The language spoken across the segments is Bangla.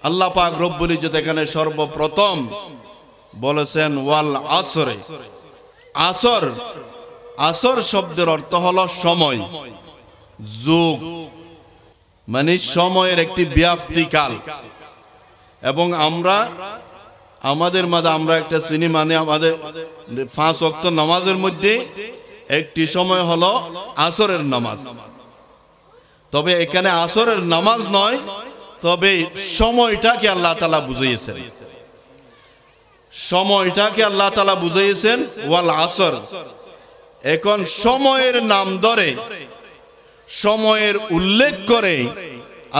আল্লাহ পাক রব্বুল ইজ্জত এখানে সর্বপ্রথম বলেছেন ওয়াল আসরে। আসর, আসর শব্দের অর্থ হলো সময়, যুগ, মানে সময়ের একটি ব্যাপ্তিকাল। এবং আমাদের মাঝে আমরা একটা চিনি, মানে আমাদের 5 ওয়াক্ত নামাজের মধ্যে একটি সময় হলো আসরের নামাজ। তবে এখানে আসরের নামাজ নয়, তবে সময়টাকে আল্লাহ তাআলা বুঝিয়েছেন, সময়টাকে আল্লাহ তাআলা বুঝিয়েছেন ওয়াল আসর। এখন সময়ের নাম ধরে, সময়ের উল্লেখ করে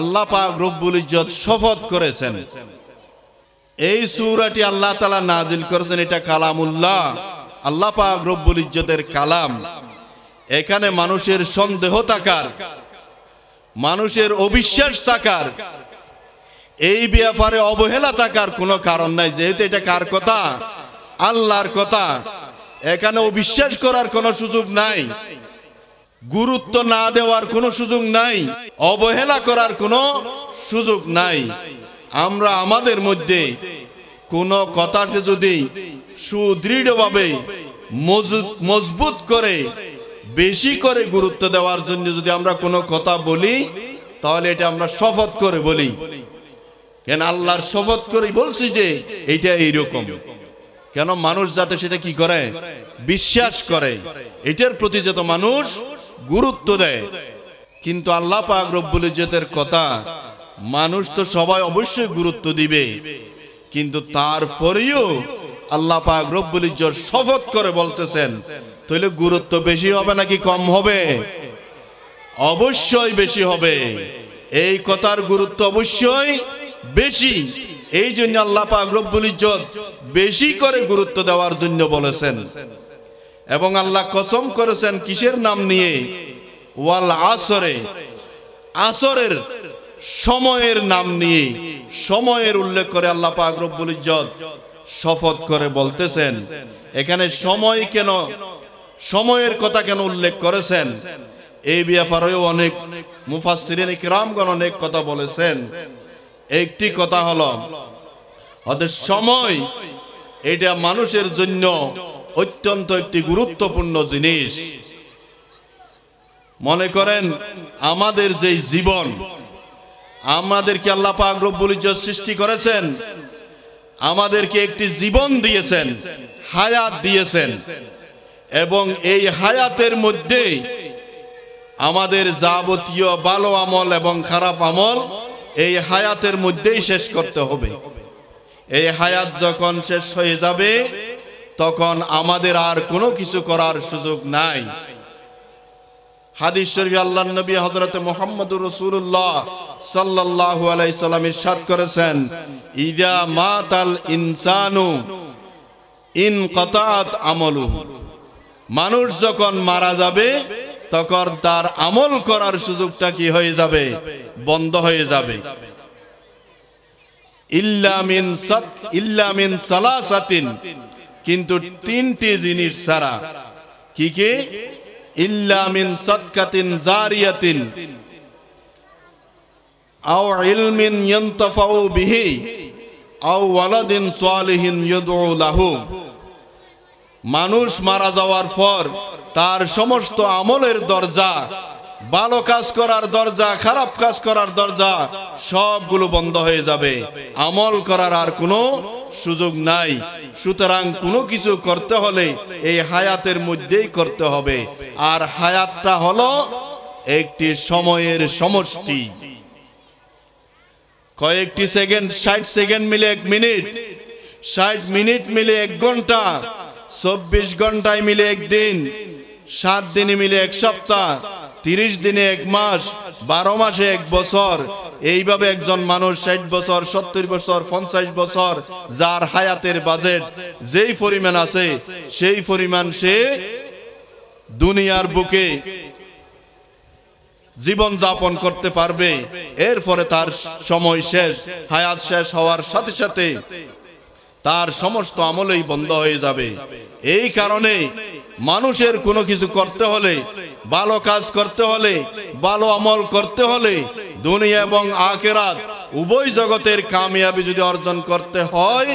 আল্লাহ পাক রব্বুল ইজ্জত শপথ করেছেন। এই সূরাটি আল্লাহ তাআলা নাজিল করেছেন, এটা কালামুল্লাহ, আল্লাহ পাক রব্বুল ইজ্জতের কালাম। এখানে মানুষের সন্দেহ থাকার, মানুষের অবিশ্বাস থাকার, এই ব্যাপারে অবহেলা থাকার কোনো কারণ নাই। যেহেতু এটা কার কথা? আল্লাহর কথা। এখানে অবিশ্বাস করার কোনো সুযোগ নাই, গুরুত্ব না দেওয়ার কোনো সুযোগ নাই, অবহেলা করার কোনো সুযোগ নাই। আমরা আমাদের মধ্যে কোনো কথাকে যদি সুদৃঢ়ভাবে মজবুত করে, বেশি করে গুরুত্ব দেওয়ার জন্য যদি আমরা কোনো কথা বলি, তাহলে এটা আমরা শপথ করে বলি। কেন আল্লাহর শপথ করে বলছি যে এইটা এইরকম। কেন মানুষ যাতে সেটা কি করে? বিশ্বাস করে, এটার প্রতি যত মানুষ গুরুত্ব দেয়। কিন্তু আল্লাহ পাক রব্বুল ইজ্জতের কথা মানুষ তো সবাই অবশ্যই গুরুত্ব দিবে, কিন্তু তারপরেও আল্লাহ পাক রব্বুল ইজ্জত শপথ করে বলতেছেন, তাহলে গুরুত্ব বেশি হবে নাকি কম হবে? অবশ্যই বেশি হবে। এই কথার গুরুত্ব অবশ্যই বেশি। এই জন্য আল্লাহ পাক রব্বুল ইজ্জত বেশি করে গুরুত্ব দেওয়ার জন্য বলেছেন। এবং আল্লাহ কসম করেছেন কিসের নাম নিয়ে? ওয়াল আসরে, আসরের সময়ের নাম নিয়ে, সময়ের উল্লেখ করে আল্লাহ পাক রব্বুল ইজ্জত শপথ করে বলতেছেন। এখানে সময় কেন, সময়ের কথা কেন উল্লেখ করেছেন, এই ব্যাপারেও অনেক মুফাসসিরিন কিরামগণ অনেক কথা বলেছেন। একটি কথা হলো, ওদের সময় এটা মানুষের জন্য অত্যন্ত একটি গুরুত্বপূর্ণ জিনিস। মনে করেন আমাদের যে জীবন, আমাদেরকে আল্লাহ পাক রব্বুল ইজ্জত সৃষ্টি করেছেন, আমাদেরকে একটি জীবন দিয়েছেন, হায়াত দিয়েছেন। এবং এই হায়াতের মধ্যে আমাদের যাবতীয় ভালো আমল এবং খারাপ আমল এই হায়াতের মধ্যেই শেষ করতে হবে। এই হায়াত যখন শেষ হয়ে যাবে, তখন আমাদের আর কোনো কিছু করার সুযোগ নাই। হাদিস শরীফে আল্লাহর নবী হযরত মুহাম্মদুর রাসূলুল্লাহ সাল্লাল্লাহু আলাইহি সাল্লাম ইরশাদ করেছেন, ইযা মাতাল ইনসানু ইনকাতাত আমালুহু। মানুষ যখন মারা যাবে, তখন তার আমল করার সুযোগটা কি হয়ে যাবে? বন্ধ হয়ে যাবে। ইল্লা মিন সালাসাতিন, কিন্তু 3টি জিনিস ছাড়া। কি কি? ইল্লা মিন সাদকাতিন জারিয়াতিন আও ইলমিন ইয়ানতাফাউ বিহি আও ওয়ালাদিন সালিহিন ইয়াদউ লাহু। মানুষ মারা যাওয়ার পর তার সমস্ত আমলের দরজা, ভালো কাজ করার দরজা, খারাপ কাজ করার দরজা সবগুলো বন্ধ হয়ে যাবে। আমল করার আর কোনো সুযোগ নাই। সুতরাং কোনো কিছু করতে হলে এই হায়াতের মধ্যেই করতে হবে। আর হায়াতটা হলো একটি সময়ের সমষ্টি। কয়েকটি সেকেন্ড, 60 সেকেন্ড মিলে 1 মিনিট, 60 মিনিট মিলে 1 ঘন্টা, 24 ঘন্টায় মিলে 1 দিন, 7 দিনে মিলে 1 সপ্তাহ, 30 দিনে 1 মাস, 12 মাসে 1 বছর। এইভাবে একজন মানুষ 60 বছর, 70 বছর, 50 বছর, যার হায়াতের বাজেট যেই পরিমাণ আছে, সেই পরিমাণ সে দুনিয়ার বুকে জীবন যাপন করতে পারবে। এরপরে তার সময় শেষ, হায়াত শেষ হওয়ার সাথে সাথে তার সমস্ত আমলই বন্ধ হয়ে যাবে। এই কারণে মানুষের কোনো কিছু করতে হলে, ভালো কাজ করতে হলে, ভালো আমল করতে হলে দুনিয়া এবং আখিরাত উভয় জগতের কামিয়াবি যদি অর্জন করতে হয়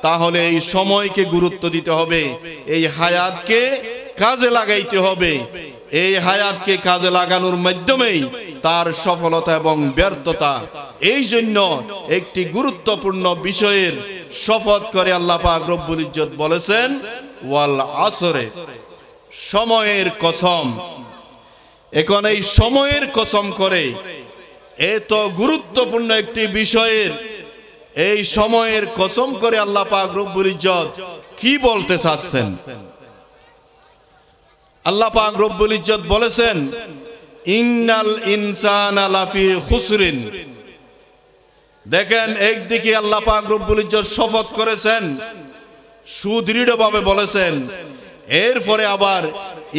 তাহলে এই সময়কে গুরুত্ব দিতে হবে, এই হায়াতকে কাজে লাগাইতে হবে। এই হায়াতকে কাজে লাগানোর মাধ্যমেই তার সফলতা এবং ব্যর্থতা। এই জন্য একটি গুরুত্বপূর্ণ বিষয়ের শপথ করে আল্লাহ পাক রব্বুল ইজ্জত বলেছেন ওয়াল আসরে, সময়ের কসম। এখন এই সময়ের কসম করে এত গুরুত্বপূর্ণ একটি বিষয়ের এই সময়ের কসম করে আল্লাহ পাক রব্বুল ইজ্জত কি বলতে চাচ্ছেন? আল্লাহ পাক রব্বুল ইজ্জত বলেছেন ইন্নাল ইনসানা লাফি খুসরিন। দেখেন, একদিকে আল্লাহ পাক রব্বুল ইজ্জত শপথ করেছেন, সুদৃঢ়ভাবে বলেছেন, এরপরে আবার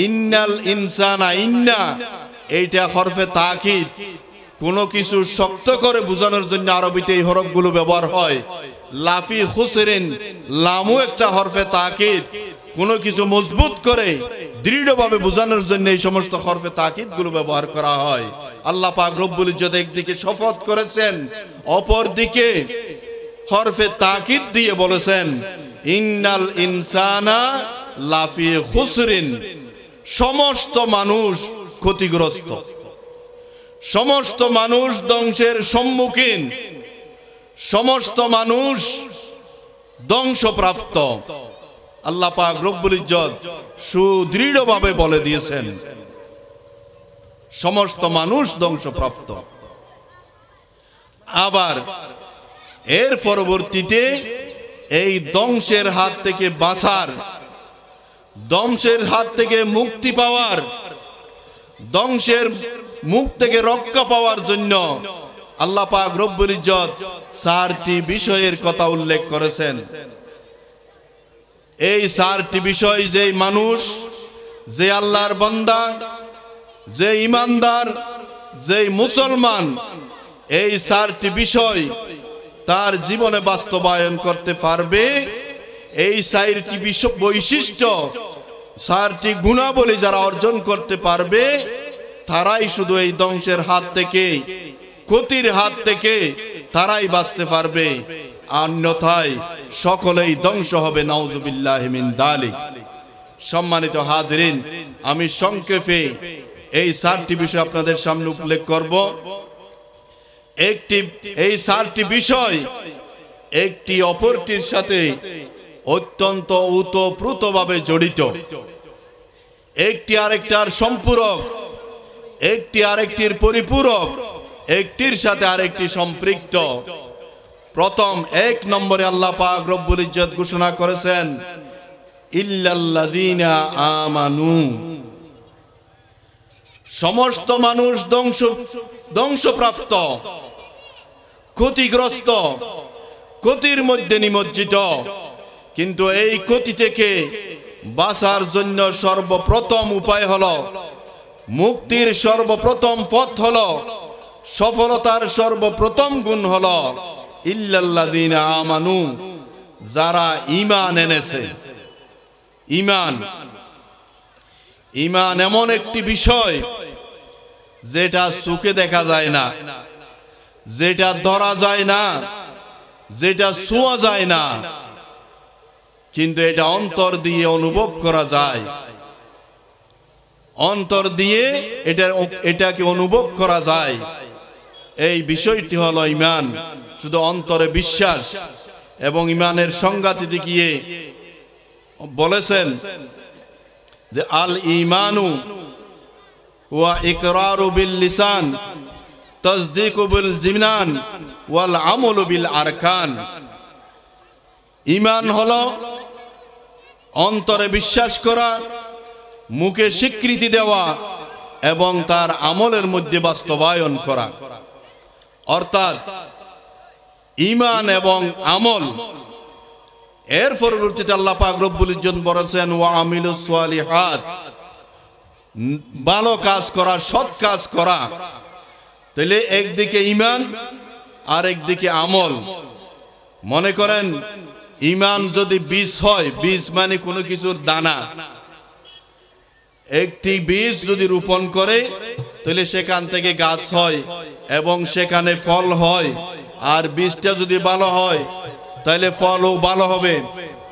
ইন্নাল ইনসানা, ইন্না এইটা হরফে তাকিদ, কোনো কিছু শক্ত করে বোঝানোর জন্য আরবিতে এই হরফগুলো ব্যবহার হয়। লাফি খুসরিন, লামু একটা হরফে তাকিদ, কোনো কিছু মজবুত করে দৃঢ়ভাবে বোঝানোর জন্য এই সমস্ত হরফে তাকিদ গুলো ব্যবহার করা হয়। আল্লাহ পাক রব্বুল ইজ্জত একদিকে শপথ করেছেন, অপর দিকে হরফে তাকিদ দিয়ে বলেছেন ইন্নাল ইনসানা লাফি খুসরিন, সমস্ত মানুষ ক্ষতিগ্রস্ত, সমস্ত মানুষ ধ্বংসের সম্মুখীন, সমস্ত মানুষ ধ্বংসপ্রাপ্ত। আল্লাহ পাক রব্বুল ইজ্জত সুদৃঢ়ভাবে বলে দিয়েছেন সমস্ত মানুষ ধ্বংসপ্রাপ্ত। আবার এর পরবর্তীতে এই ধ্বংসের হাত থেকে বাঁচার, ধ্বংসের হাত থেকে মুক্তি পাওয়ার, ধ্বংসের মুখ থেকে রক্ষা পাওয়ার জন্য আল্লাহ পাক রব্বুল ইজ্জত 4টি বিষয়ের কথা উল্লেখ করেছেন। এই 4টি বিষয় যে মানুষ, যে আল্লাহর বান্দা, যে ইমানদার, যে মুসলমান এই 4টি বিষয় তার জীবনে বাস্তবায়ন করতে পারবে, এই 4টি বৈশিষ্ট্য, 4টি গুণাবলী যারা অর্জন করতে পারবে তারাই শুধু এই ধ্বংসের হাত থেকে, ক্ষতির হাত থেকে তারাই বাঁচতে পারবে, অন্যথায় সকলেই ধ্বংস হবে। নাউজুবিল্লাহি মিন যালিক। সম্মানিত হাজিরিন, আমি সংক্ষেপে এই 4টি বিষয় আপনাদের সামনে উল্লেখ করব। এই 4টি বিষয় একটি অপরটির সাথে অত্যন্ত ওতপ্রোতভাবে জড়িত, একটি আরেকটার সম্পূরক, একটি আরেকটির পরিপূরক, একটির সাথে আরেকটি সম্পৃক্ত। প্রথম 1 নম্বরে আল্লাহ পাক রব্বুল ইজ্জত ঘোষণা করেছেন ইল্লাল্লাযীনা আমানু, সমস্ত মানুষ ধ্বংসপ্রাপ্ত, ক্ষতিগ্রস্ত, ক্ষতির মধ্যে নিমজ্জিত, কিন্তু এই ক্ষতি থেকে বাঁচার জন্য সর্বপ্রথম উপায় হলো, মুক্তির সর্বপ্রথম পথ হলো, সফলতার সর্বপ্রথম গুণ হলো ইল্লাল্লাযীনা আমানু, যারা ঈমান এনেছে। ঈমান, ঈমান এমন একটি বিষয় যেটা চোখে দেখা যায় না, যেটা ধরা যায় না, যেটা ছোঁয়া যায় না, কিন্তু এটা অন্তর দিয়ে অনুভব করা যায়, অন্তর দিয়ে এটাকে অনুভব করা যায়। এই বিষয়টি হলো ঈমান। শুধু অন্তরে বিশ্বাস এবং ঈমানের সংজ্ঞাতে গিয়ে বলেছেন যে আল ঈমানু ওয়া ইকরারু বিল লিসান তাসদীকু বিল জিনান ওয়াল আমালু বিল আরকান। ঈমান হলো অন্তরে বিশ্বাস করা, মুখে স্বীকৃতি দেওয়া এবং তার আমলের মধ্যে বাস্তবায়ন করা। অর্থাৎ ঈমান এবং আমল। এর পরবর্তীতে আল্লাহ পাক রব্বুল ইজ্জত বলেছেন ওয়া আমিলুস সালিহাত, ভালো কাজ করা, সৎ কাজ করা। তাহলে একদিকে ঈমান আর একদিকে আমল। মনে করেন ঈমান যদি বীজ হয়, বীজ মানে কোনো কিছুর দানা, একটি বীজ যদি রোপণ করে তাহলে সেখান থেকে গাছ হয় এবং সেখানে ফল হয় আর বীজটা যদি ভালো হয় তাহলে ফলও ভালো হবে